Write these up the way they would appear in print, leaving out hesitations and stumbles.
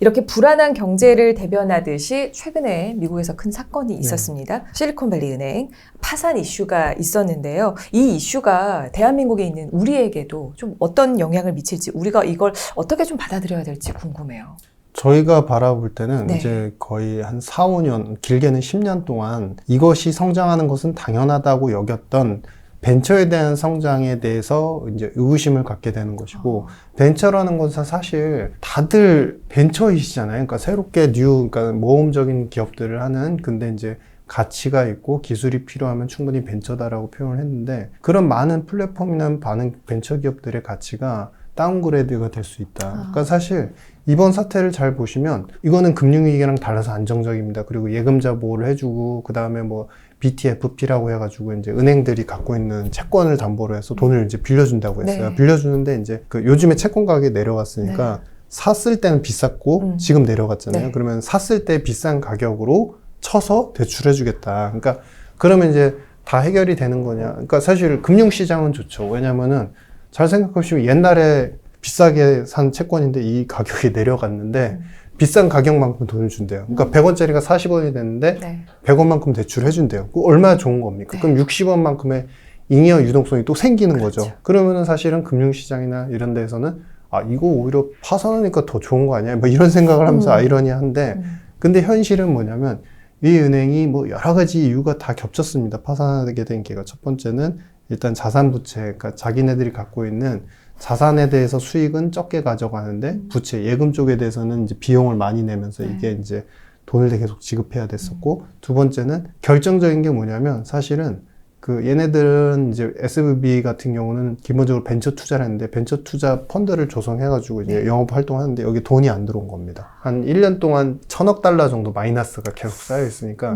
이렇게 불안한 경제를 대변하듯이 최근에 미국에서 큰 사건이 있었습니다. 실리콘밸리 은행 파산 이슈가 있었는데요. 이 이슈가 대한민국에 있는 우리에게도 좀 어떤 영향을 미칠지, 우리가 이걸 어떻게 좀 받아들여야 될지 궁금해요. 저희가 바라볼 때는 네. 이제 거의 한 4, 5년, 길게는 10년 동안 이것이 성장하는 것은 당연하다고 여겼던 벤처에 대한 성장에 대해서 이제 의구심을 갖게 되는 것이고, 벤처라는 것은 사실 다들 벤처이시잖아요. 그러니까 새롭게 그러니까 모험적인 기업들을 하는, 근데 이제 가치가 있고 기술이 필요하면 충분히 벤처다라고 표현을 했는데, 그런 많은 플랫폼이나 많은 벤처 기업들의 가치가 다운그레이드가 될 수 있다. 그러니까 사실 이번 사태를 잘 보시면 이거는 금융위기랑 달라서 안정적입니다. 그리고 예금자 보호를 해주고, 그 다음에 뭐 BTFP라고 해가지고 이제 은행들이 갖고 있는 채권을 담보로 해서 돈을 이제 빌려준다고 했어요. 네. 빌려주는데 이제 그 요즘에 채권 가격이 내려갔으니까 샀을 때는 비쌌고 지금 내려갔잖아요. 네. 그러면 샀을 때 비싼 가격으로 쳐서 대출해주겠다. 그러니까 그러면 이제 다 해결이 되는 거냐. 그러니까 사실 금융시장은 좋죠. 왜냐면은 잘 생각해보시면 옛날에 비싸게 산 채권인데 이 가격이 내려갔는데 비싼 가격만큼 돈을 준대요. 그러니까 100원짜리가 40원이 됐는데 100원만큼 대출을 해준대요. 그 얼마나 좋은 겁니까? 그럼 60원만큼의 잉여 유동성이 또 생기는 거죠. 그러면은 사실은 금융시장이나 이런 데에서는 아, 이거 오히려 파산하니까 더 좋은 거 아니야? 뭐 이런 생각을 하면서 아이러니한데, 근데 현실은 뭐냐면 이 은행이 뭐 여러 가지 이유가 다 겹쳤습니다. 파산하게 된 계기가. 첫 번째는 일단 자산부채, 그러니까 자기네들이 갖고 있는 자산에 대해서 수익은 적게 가져가는데 부채, 예금 쪽에 대해서는 이제 비용을 많이 내면서 이게 이제 돈을 계속 지급해야 됐었고, 두 번째는 결정적인 게 뭐냐면 사실은 그 얘네들은 이제 SVB 같은 경우는 기본적으로 벤처 투자를 했는데 벤처 투자 펀드를 조성해가지고 이제 영업 활동하는데 여기 돈이 안 들어온 겁니다. 한 1년 동안 1000억 달러 정도 마이너스가 계속 쌓여 있으니까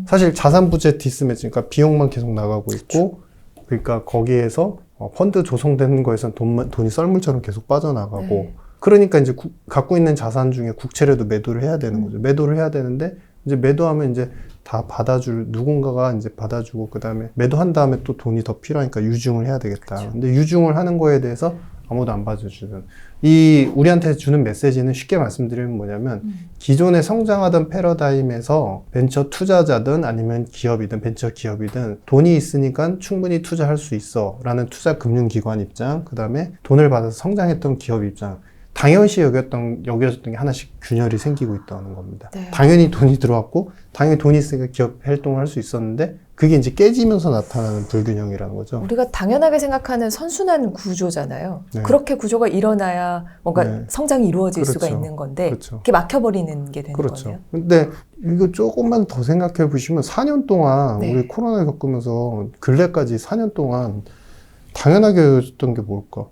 사실 자산 부채 디스매치, 그러니까 비용만 계속 나가고 있고, 그러니까 거기에서 펀드 조성되는 거에선 돈이 썰물처럼 계속 빠져나가고, 그러니까 이제 갖고 있는 자산 중에 국채라도 매도를 해야 되는 거죠. 매도를 해야 되는데 이제 매도하면 이제 다 누군가가 이제 받아주고, 그 다음에 매도한 다음에 또 돈이 더 필요하니까 유증을 해야 되겠다. 그쵸. 근데 유증을 하는 거에 대해서 아무도 안 받아주는, 우리한테 주는 메시지는 쉽게 말씀드리면 뭐냐면, 기존에 성장하던 패러다임에서 벤처 투자자든 아니면 기업이든 벤처 기업이든 돈이 있으니까 충분히 투자할 수 있어 라는 투자 금융기관 입장, 그 다음에 돈을 받아서 성장했던 기업 입장, 당연시 여겨졌던 게 하나씩 균열이 생기고 있다는 겁니다. 네. 당연히 돈이 들어왔고 당연히 돈이 있으니까 기업 활동을 할 수 있었는데 그게 이제 깨지면서 나타나는 불균형이라는 거죠. 우리가 당연하게 생각하는 선순환 구조잖아요. 네. 그렇게 구조가 일어나야 뭔가 성장이 이루어질 수가 있는 건데 그게 막혀버리는 게 되는 거네요. 근데 이거 조금만 더 생각해 보시면 4년 동안 우리 코로나 겪으면서 근래까지 4년 동안 당연하게 여겼던 게 뭘까?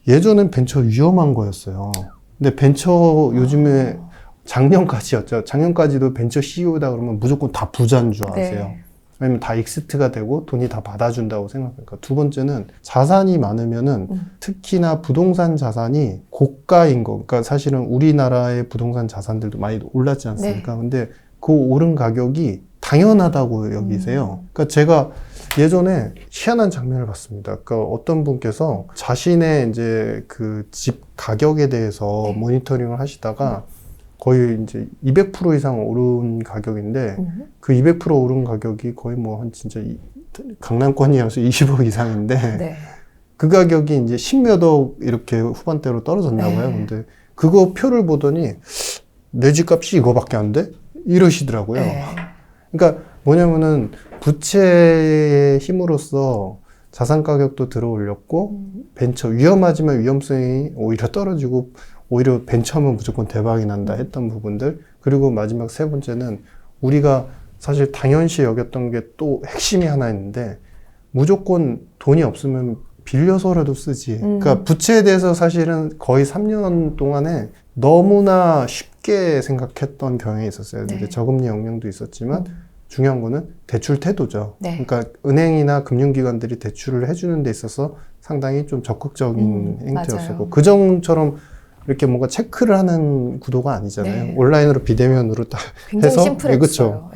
예전엔 벤처 위험한 거였어요. 근데 벤처 요즘에 작년까지였죠. 작년까지도 벤처 CEO다 그러면 무조건 다 부자인 줄 아세요. 왜냐면 다 익스트가 되고 돈이 다 받아준다고 생각하니까. 두 번째는 자산이 많으면은 특히나 부동산 자산이 고가인 거. 그러니까 사실은 우리나라의 부동산 자산들도 많이 올랐지 않습니까? 근데 그 오른 가격이 당연하다고 여기세요. 그러니까 제가 예전에 희한한 장면을 봤습니다. 그러니까 어떤 분께서 자신의 이제 그 집 가격에 대해서 모니터링을 하시다가 거의 이제 200% 이상 오른 가격인데 그 200% 오른 가격이 거의 뭐 한 진짜 강남권이어서 20억 이상인데 그 가격이 이제 10몇 억 이렇게 후반대로 떨어졌나 봐요. 근데 그거 표를 보더니 내 집값이 이거밖에 안 돼? 이러시더라고요. 그러니까 뭐냐면은 부채의 힘으로써 자산 가격도 들어올렸고 벤처 위험하지만 위험성이 오히려 떨어지고 오히려 벤처하면 무조건 대박이 난다 했던 부분들. 그리고 마지막 세 번째는 우리가 사실 당연시 여겼던 게 또 핵심이 하나 있는데 무조건 돈이 없으면 빌려서라도 쓰지. 그러니까 부채에 대해서 사실은 거의 3년 동안에 너무나 쉽게 생각했던 경향이 있었어요. 이제 저금리 영향도 있었지만 중요한 거는 대출 태도죠. 그러니까 은행이나 금융기관들이 대출을 해주는 데 있어서 상당히 좀 적극적인 행태였었고 그전처럼 이렇게 뭔가 체크를 하는 구도가 아니잖아요. 온라인으로 비대면으로 딱 굉장히 해서 심플했어요.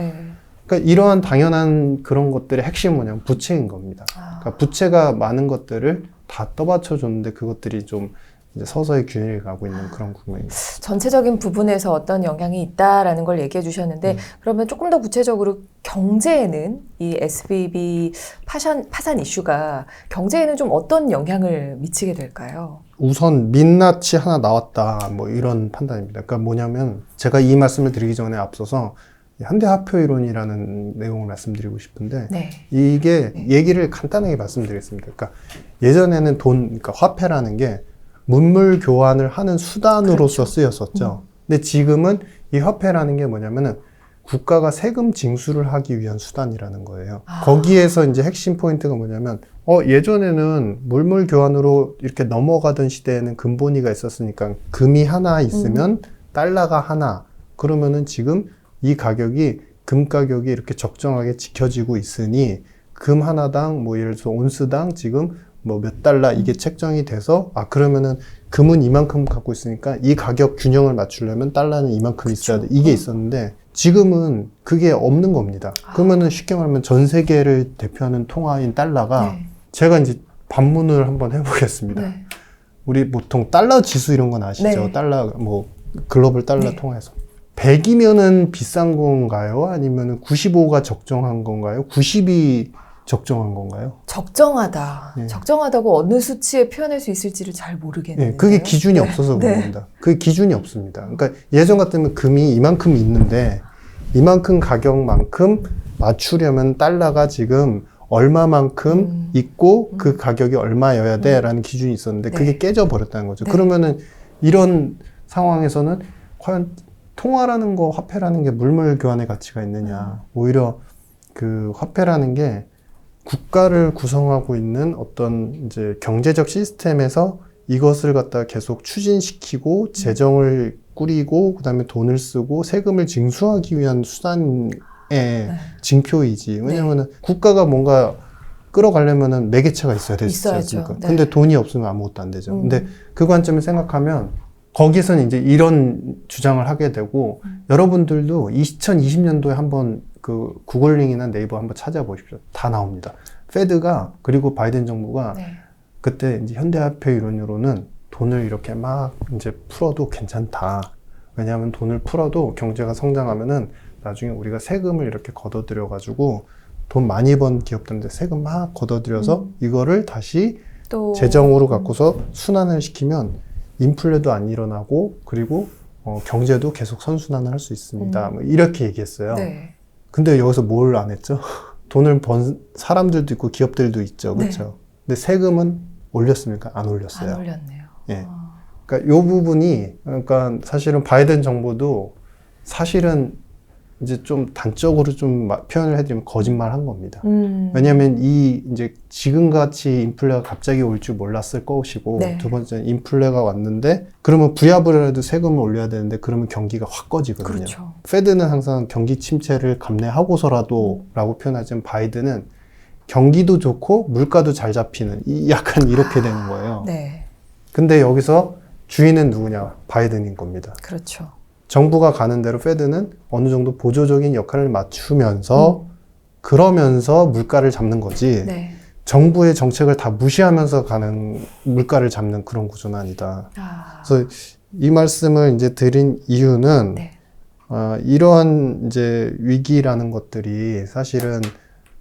그러니까 이러한 당연한 그런 것들의 핵심은 뭐냐면 부채인 겁니다. 그러니까 부채가 많은 것들을 다 떠받쳐 줬는데 그것들이 좀 이제 서서히 균일이 가고 있는 그런 국면입니다. 전체적인 부분에서 어떤 영향이 있다라는 걸 얘기해 주셨는데 그러면 조금 더 구체적으로 경제에는 이 SBB 파산 이슈가 경제에는 좀 어떤 영향을 미치게 될까요? 우선 민낯이 하나 나왔다 뭐 이런 판단입니다. 그러니까 뭐냐면 제가 이 말씀을 드리기 전에 앞서서 현대화폐 이론이라는 내용을 말씀드리고 싶은데 네. 이게 얘기를 간단하게 말씀드리겠습니다. 그러니까 예전에는 그러니까 화폐라는 게 문물 교환을 하는 수단으로서 그렇죠. 쓰였었죠. 근데 지금은 이 화폐라는 게 뭐냐면은 국가가 세금 징수를 하기 위한 수단이라는 거예요. 거기에서 이제 핵심 포인트가 뭐냐면 예전에는 물물 교환으로 이렇게 넘어가던 시대에는 금본위가 있었으니까 금이 하나 있으면 달러가 하나. 그러면은 지금 이 가격이 금 가격이 이렇게 적정하게 지켜지고 있으니 금 하나당 뭐 예를 들어서 온스당 지금 뭐 몇 달러 이게 책정이 돼서 그러면은 금은 이만큼 갖고 있으니까 이 가격 균형을 맞추려면 달러는 이만큼 있어야 돼. 이게 있었는데 지금은 그게 없는 겁니다. 그러면은 쉽게 말하면 전 세계를 대표하는 통화인 달러가 제가 이제 반문을 한번 해보겠습니다. 네. 우리 보통 달러 지수 이런 건 아시죠? 네. 달러 뭐 글로벌 달러 네. 통화에서 100이면은 비싼 건가요? 아니면은 95가 적정한 건가요? 90이 적정한 건가요? 적정하다. 네. 적정하다고 어느 수치에 표현할 수 있을지를 잘 모르겠는데. 네, 그게 기준이 없어서 그런 겁니다. 그 기준이 없습니다. 그러니까 예전 같으면 금이 이만큼 있는데 이만큼 가격만큼 맞추려면 달러가 지금 얼마만큼 있고 그 가격이 얼마여야 돼라는 기준이 있었는데 네. 그게 깨져버렸다는 거죠. 네. 그러면은 이런 상황에서는 과연 통화라는 거, 화폐라는 게 물물 교환의 가치가 있느냐. 오히려 그 화폐라는 게 국가를 구성하고 있는 어떤 이제 경제적 시스템에서 이것을 갖다가 계속 추진시키고 재정을 꾸리고 그다음에 돈을 쓰고 세금을 징수하기 위한 수단의 징표이지. 왜냐면은 국가가 뭔가 끌어가려면은 매개체가 있어야 되지 있어야죠. 않습니까? 네. 근데 돈이 없으면 아무것도 안 되죠. 근데 그 관점을 생각하면 거기서는 이제 이런 주장을 하게 되고 여러분들도 2020년도에 한번 그 구글링이나 네이버 한번 찾아보십시오. 다 나옵니다. 페드가 그리고 바이든 정부가 그때 이제 현대화폐 이론으로는 돈을 이렇게 막 이제 풀어도 괜찮다. 왜냐하면 돈을 풀어도 경제가 성장하면은 나중에 우리가 세금을 이렇게 걷어들여 가지고 돈 많이 번 기업들한테 세금 막 걷어들여서 이거를 다시 또 재정으로 갖고서 순환을 시키면 인플레도 안 일어나고 그리고 경제도 계속 선순환을 할 수 있습니다. 뭐 이렇게 얘기했어요. 네. 근데 여기서 뭘 안 했죠? 돈을 번 사람들도 있고 기업들도 있죠. 그렇죠? 근데 세금은 올렸습니까? 안 올렸어요. 안 올렸네요. 예. 그러니까 요 부분이 그러니까 사실은 바이든 정부도 사실은 이제 좀 단적으로 좀 표현을 해드리면 거짓말 한 겁니다. 왜냐하면 이 이제 지금같이 인플레가 갑자기 올 줄 몰랐을 것이고 네. 두 번째는 인플레가 왔는데 그러면 부야부를 해도 세금을 올려야 되는데 그러면 경기가 확 꺼지거든요. 그렇죠. 페드는 항상 경기 침체를 감내하고서라도 라고 표현하지만 바이든은 경기도 좋고 물가도 잘 잡히는 약간 이렇게 되는 거예요. 네. 근데 여기서 주인은 누구냐? 바이든인 겁니다. 그렇죠. 정부가 가는 대로 페드는 어느 정도 보조적인 역할을 맞추면서 그러면서 물가를 잡는 거지 네. 정부의 정책을 다 무시하면서 가는 물가를 잡는 그런 구조는 아니다. 그래서 이 말씀을 이제 드린 이유는 네. 이러한 이제 위기라는 것들이 사실은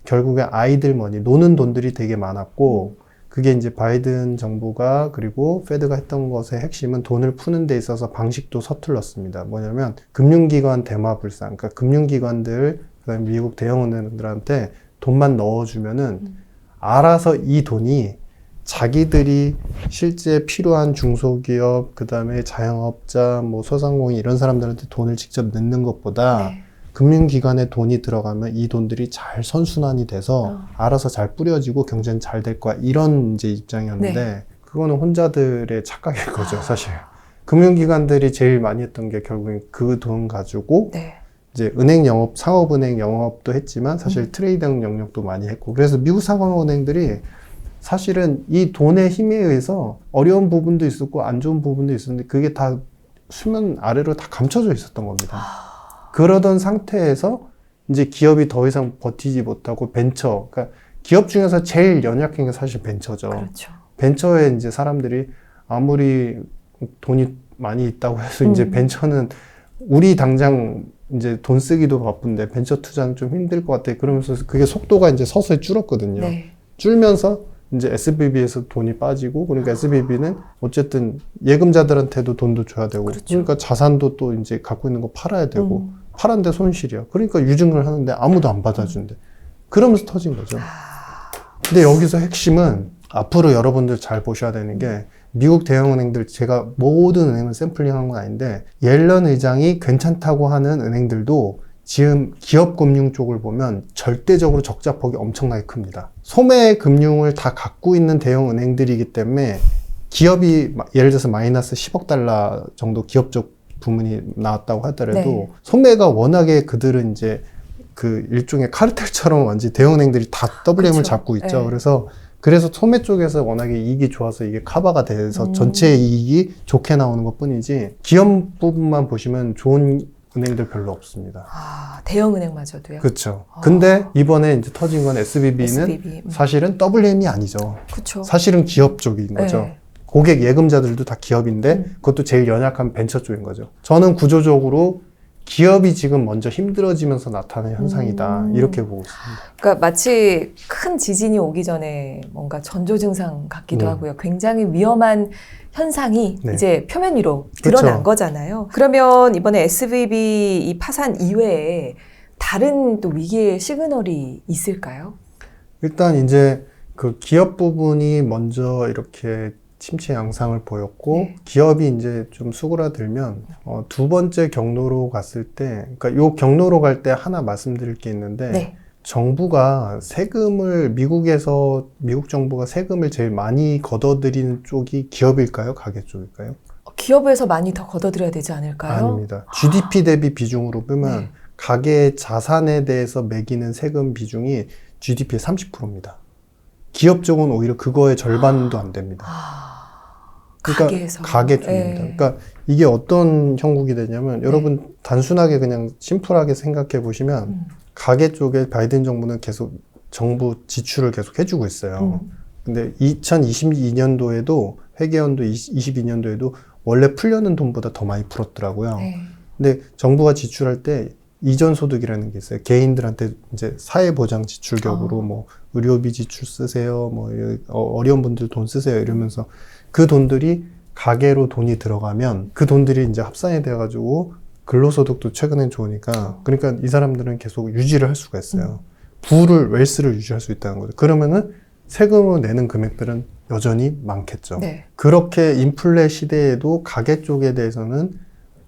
결국에 아이들 머니, 노는 돈들이 되게 많았고 그게 이제 바이든 정부가 그리고 페드가 했던 것의 핵심은 돈을 푸는 데 있어서 방식도 서툴렀습니다. 뭐냐면 금융기관 대마불상, 그러니까 금융기관들, 그다음에 미국 대형은행들한테 돈만 넣어주면은 알아서 이 돈이 자기들이 실제 필요한 중소기업, 그다음에 자영업자, 뭐 소상공인 이런 사람들한테 돈을 직접 넣는 것보다 금융기관에 돈이 들어가면 이 돈들이 잘 선순환이 돼서 알아서 잘 뿌려지고 경제는 잘 될 거야. 이런 이제 입장이었는데 그거는 혼자들의 착각인 거죠, 사실. 금융기관들이 제일 많이 했던 게 결국엔 그 돈 가지고 이제 은행 영업, 상업은행 영업도 했지만 사실 트레이딩 영역도 많이 했고 그래서 미국 상업은행들이 사실은 이 돈의 힘에 의해서 어려운 부분도 있었고 안 좋은 부분도 있었는데 그게 다 수면 아래로 다 감춰져 있었던 겁니다. 그러던 상태에서 이제 기업이 더 이상 버티지 못하고 그러니까 기업 중에서 제일 연약한 게 사실 벤처죠. 그렇죠. 벤처에 이제 사람들이 아무리 돈이 많이 있다고 해서 이제 벤처는 우리 당장 이제 돈 쓰기도 바쁜데 벤처 투자는 좀 힘들 것 같아. 그러면서 그게 속도가 이제 서서히 줄었거든요. 네. 줄면서 이제 SBB에서 돈이 빠지고, 그러니까 SBB는 어쨌든 예금자들한테도 돈도 줘야 되고, 그렇죠. 그러니까 자산도 또 이제 갖고 있는 거 팔아야 되고, 팔았는데 손실이야. 그러니까 유증을 하는데 아무도 안 받아준대. 그러면서 터진 거죠. 근데 여기서 핵심은 앞으로 여러분들 잘 보셔야 되는 게, 미국 대형은행들, 제가 모든 은행을 샘플링한 건 아닌데 옐런 의장이 괜찮다고 하는 은행들도 지금 기업금융 쪽을 보면 절대적으로 적자폭이 엄청나게 큽니다. 소매 금융을 다 갖고 있는 대형 은행들이기 때문에 기업이 예를 들어서 마이너스 10억 달러 정도 기업적 부문이 나왔다고 하더라도 네. 소매가 워낙에 그들은 이제 그 일종의 카르텔처럼 완전히 대형 은행들이 다 WM을 그렇죠. 잡고 있죠. 네. 그래서 소매 쪽에서 워낙에 이익이 좋아서 이게 커버가 돼서 전체 이익이 좋게 나오는 것 뿐이지, 기업 부분만 보시면 좋은 은행들 별로 없습니다. 대형은행마저도요? 그렇죠. 근데 이번에 이제 터진 건 SBB는 SBB. 사실은 WM이 아니죠. 그렇죠. 사실은 기업 쪽인 거죠. 네. 고객 예금자들도 다 기업인데 그것도 제일 연약한 벤처 쪽인 거죠. 저는 구조적으로 기업이 지금 먼저 힘들어지면서 나타나는 현상이다. 이렇게 보고 있습니다. 그러니까 마치 큰 지진이 오기 전에 뭔가 전조 증상 같기도 하고요. 굉장히 위험한 현상이 네. 이제 표면 위로 그렇죠. 드러난 거잖아요. 그러면 이번에 SVB 이 파산 이외에 다른 또 위기의 시그널이 있을까요? 일단 이제 그 기업 부분이 먼저 이렇게 침체 양상을 보였고, 네. 기업이 이제 좀 수그라들면 두 번째 경로로 갔을 때, 그러니까 요 경로로 갈 때 하나 말씀드릴 게 있는데, 네. 정부가 세금을, 미국 정부가 세금을 제일 많이 걷어들이는 쪽이 기업일까요? 가계 쪽일까요? 기업에서 많이 더 걷어들여야 되지 않을까요? 아닙니다. GDP 대비 비중으로 보면 네. 가계 자산에 대해서 매기는 세금 비중이 GDP의 30%입니다. 기업 쪽은 오히려 그거의 절반도 안 됩니다. 그러니까 가계에서. 가계 쪽입니다. 네. 그러니까 이게 어떤 형국이 되냐면, 여러분 단순하게 그냥 심플하게 생각해 보시면 가계 쪽에 바이든 정부는 계속 정부 지출을 계속 해주고 있어요. 근데 2022년도에도 회계연도 22년도에도 원래 풀려는 돈보다 더 많이 풀었더라고요. 네. 근데 정부가 지출할 때 이전 소득이라는 게 있어요. 개인들한테 이제 사회보장 지출격으로 뭐 의료비 지출 쓰세요, 뭐 어려운 분들 돈 쓰세요 이러면서 그 돈들이 가계로 돈이 들어가면 그 돈들이 이제 합산이 돼가지고 근로소득도 최근엔 좋으니까, 그러니까 이 사람들은 계속 유지를 할 수가 있어요. 웰스를 유지할 수 있다는 거죠. 그러면은 세금을 내는 금액들은 여전히 많겠죠. 네. 그렇게 인플레 시대에도 가계 쪽에 대해서는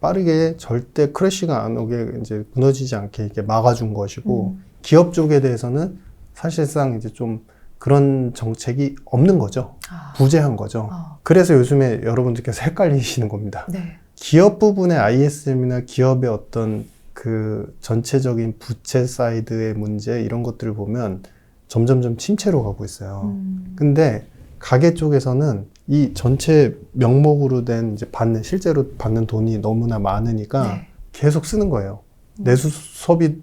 빠르게 절대 크래시가 안 오게 이제 무너지지 않게 이렇게 막아준 것이고, 기업 쪽에 대해서는 사실상 이제 좀 그런 정책이 없는 거죠. 부재한 거죠. 그래서 요즘에 여러분들께서 헷갈리시는 겁니다. 네. 기업 부분의 ISM이나 기업의 어떤 그 전체적인 부채 사이드의 문제 이런 것들을 보면 점점점 침체로 가고 있어요. 근데 가계 쪽에서는 이 전체 명목으로 된 이제 실제로 받는 돈이 너무나 많으니까 네. 계속 쓰는 거예요. 내수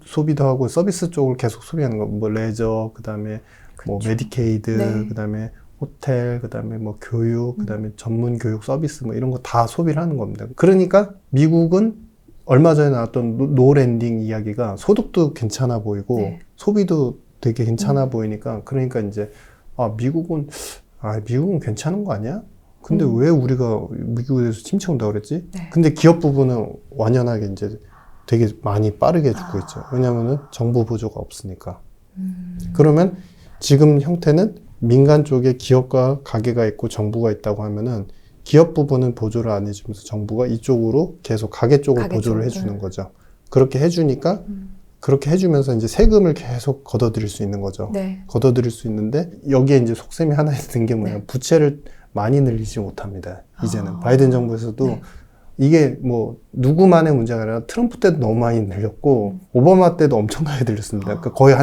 소비도 하고 서비스 쪽을 계속 소비하는 거. 뭐 레저, 그다음에 뭐 메디케이드, 네. 그다음에 호텔, 그다음에 뭐 교육, 그다음에 전문 교육 서비스 뭐 이런 거 다 소비를 하는 겁니다. 그러니까 미국은 얼마 전에 나왔던 노 랜딩 이야기가 소득도 괜찮아 보이고 네. 소비도 되게 괜찮아 보이니까, 그러니까 이제 미국은 괜찮은 거 아니야? 근데 왜 우리가 미국에 대해서 침체 온다고 그랬지? 네. 근데 기업 부분은 완연하게 이제 되게 많이 빠르게 죽고 있죠. 왜냐면은 정부 보조가 없으니까. 그러면 지금 형태는 민간 쪽에 기업과 가계가 있고 정부가 있다고 하면은 기업 부분은 보조를 안 해주면서 정부가 이쪽으로 계속 가계 쪽을 보조를 해주는 거죠. 그렇게 해주니까 그렇게 해주면서 이제 세금을 계속 걷어들일 수 있는 거죠. 네. 걷어들일 수 있는데 여기에 이제 속셈이 하나 있는 게 뭐냐, 네. 부채를 많이 늘리지 못합니다. 이제는 바이든 정부에서도 네. 이게 뭐 누구만의 문제가 아니라 트럼프 때도 너무 많이 늘렸고 오바마 때도 엄청나게 늘렸습니다. 그러니까 거의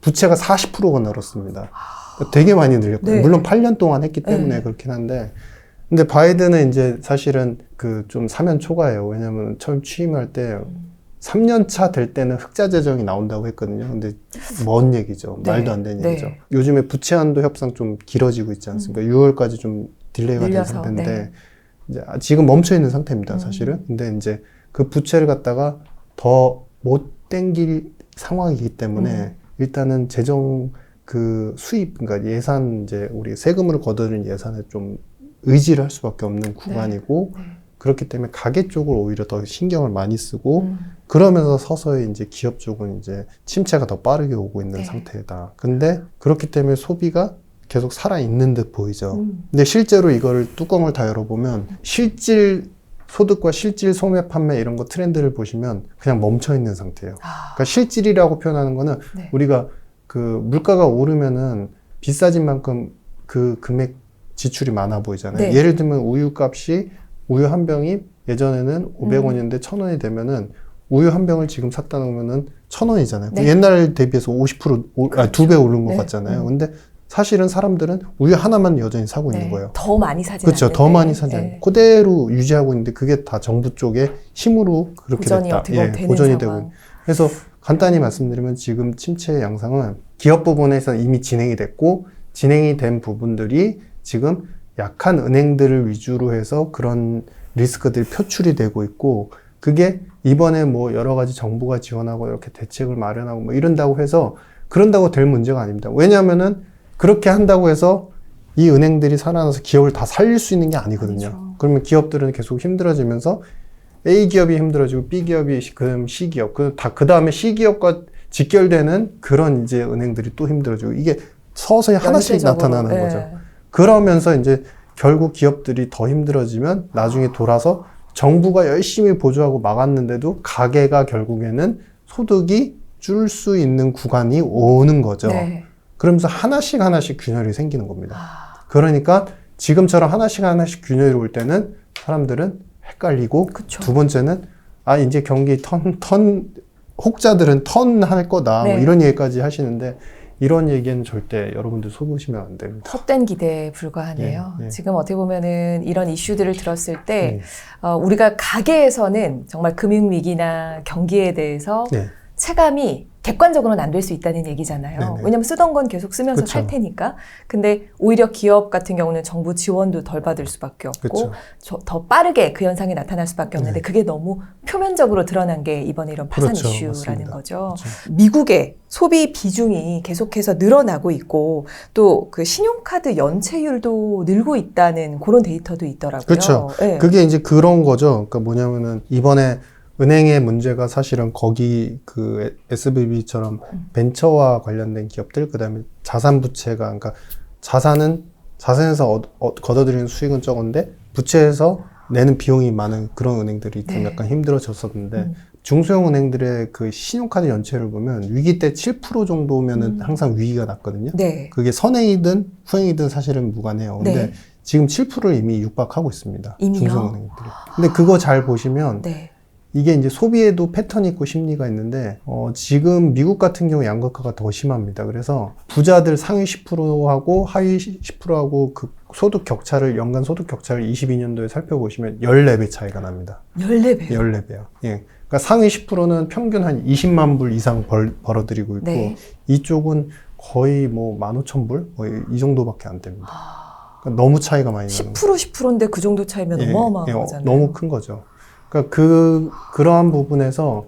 부채가 40%가 늘었습니다. 그러니까 되게 많이 늘렸거든요. 네. 물론 8년 동안 했기 때문에 네. 그렇긴 한데, 근데 바이든은 이제 사실은 그 좀 사면 초과예요. 왜냐면 처음 취임할 때 3년 차 될 때는 흑자 재정이 나온다고 했거든요. 근데 먼 얘기죠. 네. 말도 안 되는 네. 얘기죠. 요즘에 부채 한도 협상 좀 길어지고 있지 않습니까? 6월까지 좀 딜레이가 된 밀려서, 상태인데 네. 이제 지금 멈춰 있는 상태입니다, 사실은. 근데 이제 그 부채를 갖다가 더 못 땡길 상황이기 때문에 일단은 재정 그 수입, 그러니까 예산, 이제 우리 세금을 걷어들인 예산에 좀 의지를 할 수밖에 없는 구간이고 네. 그렇기 때문에 가계 쪽을 오히려 더 신경을 많이 쓰고 그러면서 서서히 이제 기업 쪽은 이제 침체가 더 빠르게 오고 있는 네. 상태다. 근데 그렇기 때문에 소비가 계속 살아있는 듯 보이죠. 근데 실제로 이걸 뚜껑을 다 열어보면 실질 소득과 실질 소매 판매 이런 거 트렌드를 보시면 그냥 멈춰 있는 상태예요. 그러니까 실질이라고 표현하는 거는 네. 우리가 그 물가가 오르면은 비싸진 만큼 그 금액 지출이 많아 보이잖아요. 네. 예를 들면 우유 값이 우유 한 병이 예전에는 500원이었는데 1,000원이 되면은 우유 한 병을 지금 샀다 놓으면은 1,000원이잖아요. 네. 옛날 대비해서 50% 그렇죠. 2배 오른 것 네. 같잖아요. 근데 사실은 사람들은 우유 하나만 여전히 사고 네. 있는 거예요. 더 많이 사지 그렇죠. 더 많이 사지 않아요. 그대로 유지하고 있는데 그게 다 정부 쪽의 힘으로 그렇게 보전이 됐다. 어떻게 보면 되는 보전이 상황. 되고. 그래서 간단히 말씀드리면 지금 침체의 양상은 기업 부분에서 이미 진행이 됐고 진행이 된 부분들이 지금 약한 은행들을 위주로 해서 그런 리스크들이 표출이 되고 있고 그게 이번에 뭐 여러 가지 정부가 지원하고 이렇게 대책을 마련하고 뭐 이런다고 해서 그런다고 될 문제가 아닙니다. 왜냐하면은 그렇게 한다고 해서 이 은행들이 살아나서 기업을 다 살릴 수 있는 게 아니거든요. 아니죠. 그러면 기업들은 계속 힘들어지면서 A 기업이 힘들어지고 B 기업이 그다음 C 기업, 그 다음에 C 기업과 직결되는 그런 이제 은행들이 또 힘들어지고 이게 서서히 하나씩 연쇄적으로, 나타나는 예. 거죠. 그러면서 이제 결국 기업들이 더 힘들어지면 나중에 돌아서 정부가 열심히 보조하고 막았는데도 가계가 결국에는 소득이 줄 수 있는 구간이 오는 거죠. 네. 그러면서 하나씩 균열이 생기는 겁니다. 그러니까 지금처럼 하나씩 균열이 올 때는 사람들은 헷갈리고 그쵸. 두 번째는 이제 경기 혹자들은 턴할 거다 네. 뭐 이런 얘기까지 하시는데 이런 얘기는 절대 여러분들 속으시면 안 됩니다. 헛된 기대에 불과하네요. 예. 지금 어떻게 보면은 이런 이슈들을 들었을 때 우리가 가계에서는 정말 금융위기나 경기에 대해서 네. 체감이 객관적으로는 안 될 수 있다는 얘기잖아요. 네네. 왜냐하면 쓰던 건 계속 쓰면서 그쵸. 살 테니까. 근데 오히려 기업 같은 경우는 정부 지원도 덜 받을 수밖에 없고 그쵸. 더 빠르게 그 현상이 나타날 수밖에 없는데 네. 그게 너무 표면적으로 드러난 게 이번에 이런 파산 그렇죠. 이슈라는 맞습니다. 거죠. 그렇죠. 미국의 소비 비중이 계속해서 늘어나고 있고 또 그 신용카드 연체율도 늘고 있다는 그런 데이터도 있더라고요. 그렇죠. 네. 그게 이제 그런 거죠. 그러니까 뭐냐면은 이번에 은행의 문제가 사실은 거기 그 SVB처럼 벤처와 관련된 기업들, 그 다음에 자산 부채가, 그러니까 자산에서 걷어들이는 수익은 적은데 부채에서 내는 비용이 많은 그런 은행들이 좀 네. 약간 힘들어졌었는데 중소형 은행들의 그 신용카드 연체를 보면 위기 때 7% 정도면은 항상 위기가 났거든요. 네. 그게 선행이든 후행이든 사실은 무관해요. 근데 네. 지금 7%를 이미 육박하고 있습니다. 이미요? 중소은행들이. 근데 그거 잘 보시면 네. 이게 이제 소비에도 패턴이 있고 심리가 있는데 지금 미국 같은 경우 양극화가 더 심합니다. 그래서 부자들 상위 10%하고 하위 10%하고 그 소득 격차를 연간 소득 격차를 22년도에 살펴보시면 14배 차이가 납니다. 14배요? 14배요. 예. 그러니까 상위 10%는 평균 한 20만 불 이상 벌어들이고 있고 네. 이쪽은 거의 뭐 15,000불? 이 정도밖에 안 됩니다. 그러니까 너무 차이가 많이 나는 거예요. 10%인데 그 정도 차이면 어마어마한 거잖아요. 너무 큰 거죠. 그러니까 그러한 부분에서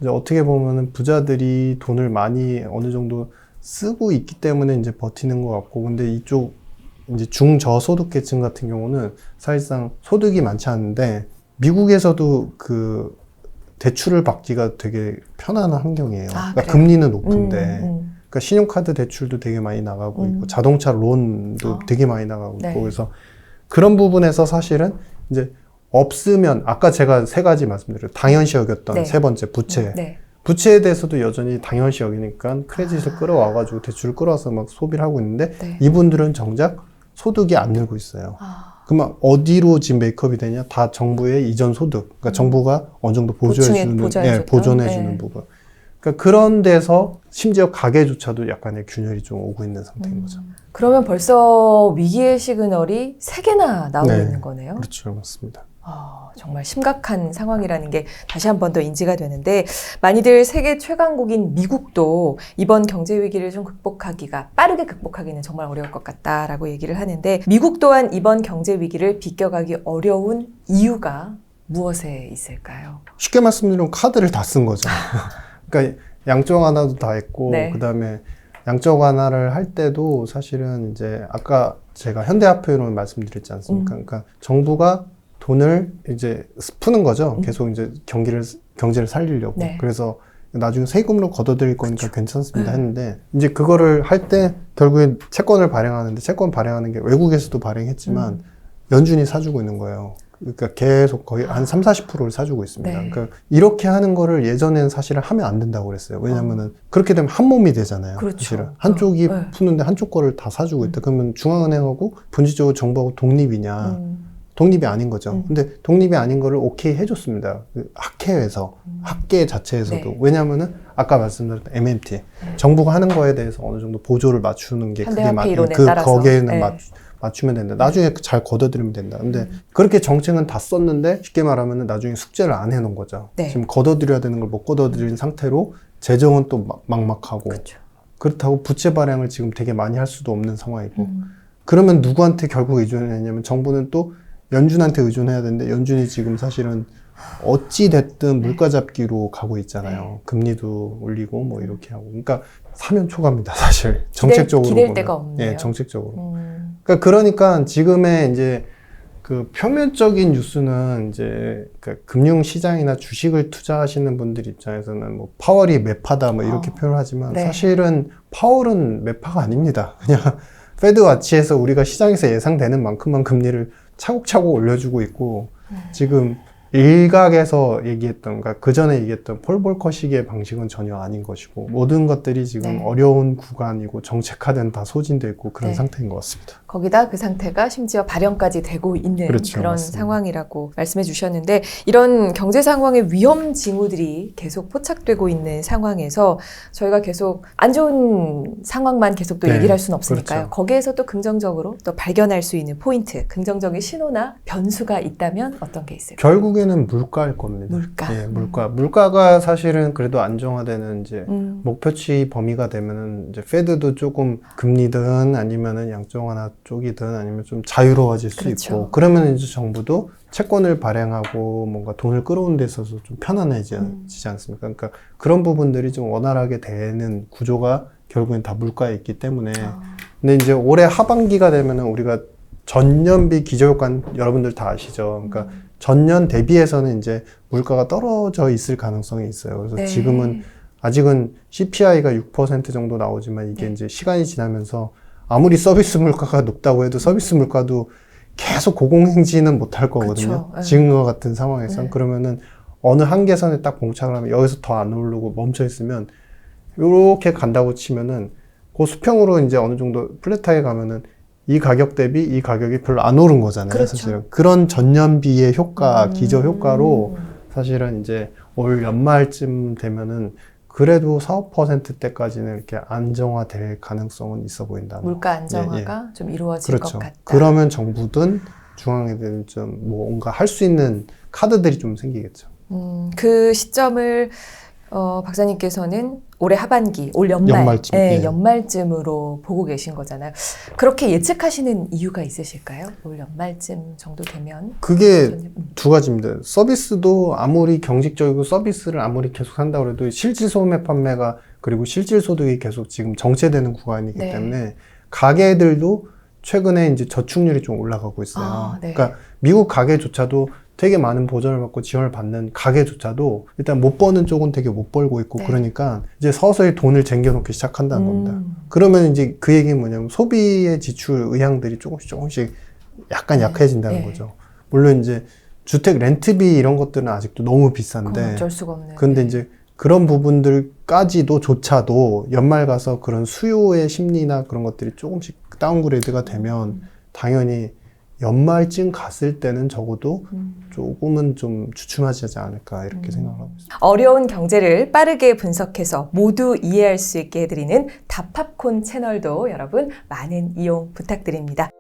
이제 어떻게 보면은 부자들이 돈을 많이 어느 정도 쓰고 있기 때문에 이제 버티는 것 같고, 근데 이쪽 이제 중저소득 계층 같은 경우는 사실상 소득이 많지 않은데 미국에서도 그 대출을 받기가 되게 편안한 환경이에요. 그러니까 그래요? 금리는 높은데, 그러니까 신용카드 대출도 되게 많이 나가고 있고, 자동차 론도 되게 많이 나가고 있고, 네. 그래서 그런 부분에서 사실은 이제 없으면 아까 제가 세 가지 말씀드렸죠. 당연시 여겼던 네. 세 번째 부채. 네. 부채에 대해서도 여전히 당연시 여기니까 크레딧을 끌어와가지고 대출을 끌어와서 막 소비를 하고 있는데 네. 이분들은 정작 소득이 안 늘고 있어요. 그러면 어디로 지금 메이크업이 되냐? 다 정부의 이전 소득. 그러니까 정부가 어느 정도 보조해주는, 보존해주는 네. 부분. 그러니까 그런 데서 심지어 가계조차도 약간의 균열이 좀 오고 있는 상태인 거죠. 그러면 벌써 위기의 시그널이 3개나 나오고 네. 있는 거네요. 그렇죠. 맞습니다. 정말 심각한 상황이라는 게 다시 한 번 더 인지가 되는데 많이들 세계 최강국인 미국도 이번 경제 위기를 좀 빠르게 극복하기는 정말 어려울 것 같다라고 얘기를 하는데 미국 또한 이번 경제 위기를 비껴가기 어려운 이유가 무엇에 있을까요? 쉽게 말씀드리면 카드를 다 쓴 거죠. 그러니까 양적 완화도 다 했고 네. 그다음에 양적 완화를 할 때도 사실은 이제 아까 제가 현대화폐론을 말씀드렸지 않습니까? 그러니까 정부가 돈을 이제 푸는 거죠. 계속 이제 경제를 살리려고. 네. 그래서 나중에 세금으로 걷어들일 거니까 괜찮습니다 했는데 이제 그거를 할 때 결국엔 채권을 발행하는데 채권 발행하는 게 외국에서도 발행했지만 연준이 사주고 있는 거예요. 그러니까 계속 거의 한 30-40%를 사주고 있습니다. 네. 그러니까 이렇게 하는 거를 예전에는 사실은 하면 안 된다고 그랬어요. 왜냐면은 그렇게 되면 한 몸이 되잖아요. 그렇죠. 사실은. 한쪽이 네. 푸는데 한쪽 거를 다 사주고 있다. 그러면 중앙은행하고 본질적으로 정부하고 독립이냐. 독립이 아닌 거죠. 근데 독립이 아닌 거를 오케이 해줬습니다. 그 학회에서, 학계 자체에서도. 네. 왜냐면은 아까 말씀드렸던 MMT. 정부가 하는 거에 대해서 어느 정도 보조를 맞추는 게 그게 현대화폐 이론에 따라서. 거기에는 네. 맞추면 된다. 나중에 잘 걷어들이면 된다. 근데 그렇게 정책은 다 썼는데 쉽게 말하면 나중에 숙제를 안 해놓은 거죠. 네. 지금 걷어들여야 되는 걸 못 걷어들인 상태로 재정은 또 막막하고 그렇죠. 그렇다고 부채 발행을 지금 되게 많이 할 수도 없는 상황이고 그러면 누구한테 결국 의존했냐면 정부는 또 연준한테 의존해야 되는데 연준이 지금 사실은 어찌 됐든 물가 잡기로 가고 있잖아요. 금리도 올리고 뭐 이렇게 하고. 그러니까 사면 초과입니다, 사실. 정책적으로 기댈 보면. 데가 없네요. 예, 정책적으로. 그러니까 지금의 이제 그 표면적인 뉴스는 이제 그 금융 시장이나 주식을 투자하시는 분들 입장에서는 뭐 파월이 매파다 뭐 이렇게 표현하지만 네. 사실은 파월은 매파가 아닙니다. 그냥 페드 와치에서 우리가 시장에서 예상되는 만큼만 금리를 차곡차곡 올려주고 있고 지금 일각에서 얘기했던, 그러니까 그 전에 얘기했던 폴 볼커식의 방식은 전혀 아닌 것이고 모든 것들이 지금 네. 어려운 구간이고 정책화된 다 소진돼 있고 그런 네. 상태인 것 같습니다. 거기다 그 상태가 심지어 발현까지 되고 있는 그렇죠, 그런 맞습니다. 상황이라고 말씀해 주셨는데 이런 경제 상황의 위험 징후들이 계속 포착되고 있는 상황에서 저희가 계속 안 좋은 상황만 계속 또 네, 얘기를 할 수는 없으니까요. 그렇죠. 거기에서 또 긍정적으로 또 발견할 수 있는 포인트, 긍정적인 신호나 변수가 있다면 어떤 게 있을까요? 결국에는 물가일 겁니다. 물가. 예, 물가. 물가가 사실은 그래도 안정화되는 이제 목표치 범위가 되면은 이제 페드도 조금 금리든 아니면은 양적 완화 쪽이든 아니면 좀 자유로워질 수 그렇죠. 있고 그러면 이제 정부도 채권을 발행하고 뭔가 돈을 끌어오는 데 있어서 좀 편안해지지 않습니까? 그러니까 그런 부분들이 좀 원활하게 되는 구조가 결국엔 다 물가에 있기 때문에 근데 이제 올해 하반기가 되면은 우리가 전년비 기저효과는 여러분들 다 아시죠? 그러니까 전년 대비해서는 이제 물가가 떨어져 있을 가능성이 있어요. 그래서 네. 지금은 아직은 CPI가 6% 정도 나오지만 이게 이제 시간이 지나면서 아무리 서비스 물가가 높다고 해도 서비스 물가도 계속 고공행진은 못할 거거든요. 그쵸. 네. 지금과 같은 상황에서. 네. 그러면은 어느 한계선에 딱 봉착을 하면 여기서 더 안 오르고 멈춰 있으면 이렇게 간다고 치면은 그 수평으로 이제 어느 정도 플랫하게 가면은 이 가격 대비 이 가격이 별로 안 오른 거잖아요. 그렇죠. 사실은. 그런 전년비의 효과, 기저 효과로 사실은 이제 올 연말쯤 되면은 그래도 4~5%대까지는 이렇게 안정화될 가능성은 있어 보인다. 물가 안정화가 좀 이루어질 그렇죠. 것 같다. 그러면 정부든 중앙에든 좀 뭔가 할 수 있는 카드들이 좀 생기겠죠. 그 시점을 박사님께서는 올해 하반기, 올 연말쯤, 예. 연말쯤으로 보고 계신 거잖아요. 그렇게 예측하시는 이유가 있으실까요? 올 연말쯤 정도 되면? 그게 두 가지입니다. 서비스도 아무리 경직적이고 서비스를 아무리 계속 한다고 해도 실질 소매 판매가 그리고 실질 소득이 계속 지금 정체되는 구간이기 네. 때문에 가게들도 최근에 이제 저축률이 좀 올라가고 있어요. 네. 그러니까 미국 가게조차도 되게 많은 보전을 받고 지원을 받는 가게조차도 일단 못 버는 쪽은 되게 못 벌고 있고 네. 그러니까 이제 서서히 돈을 쟁겨놓기 시작한다는 겁니다. 그러면 이제 그 얘기는 뭐냐면 소비의 지출 의향들이 조금씩 약간 약해진다는 네. 거죠. 물론 이제 주택 렌트비 이런 것들은 아직도 너무 비싼데 그건 어쩔 수가 없는. 근데 이제 그런 부분들까지도 연말 가서 그런 수요의 심리나 그런 것들이 조금씩 다운그레이드가 되면 당연히 연말쯤 갔을 때는 적어도 조금은 좀 주춤하지 않을까 이렇게 생각하고 있습니다. 어려운 경제를 빠르게 분석해서 모두 이해할 수 있게 해드리는 다팝콘 채널도 여러분 많은 이용 부탁드립니다.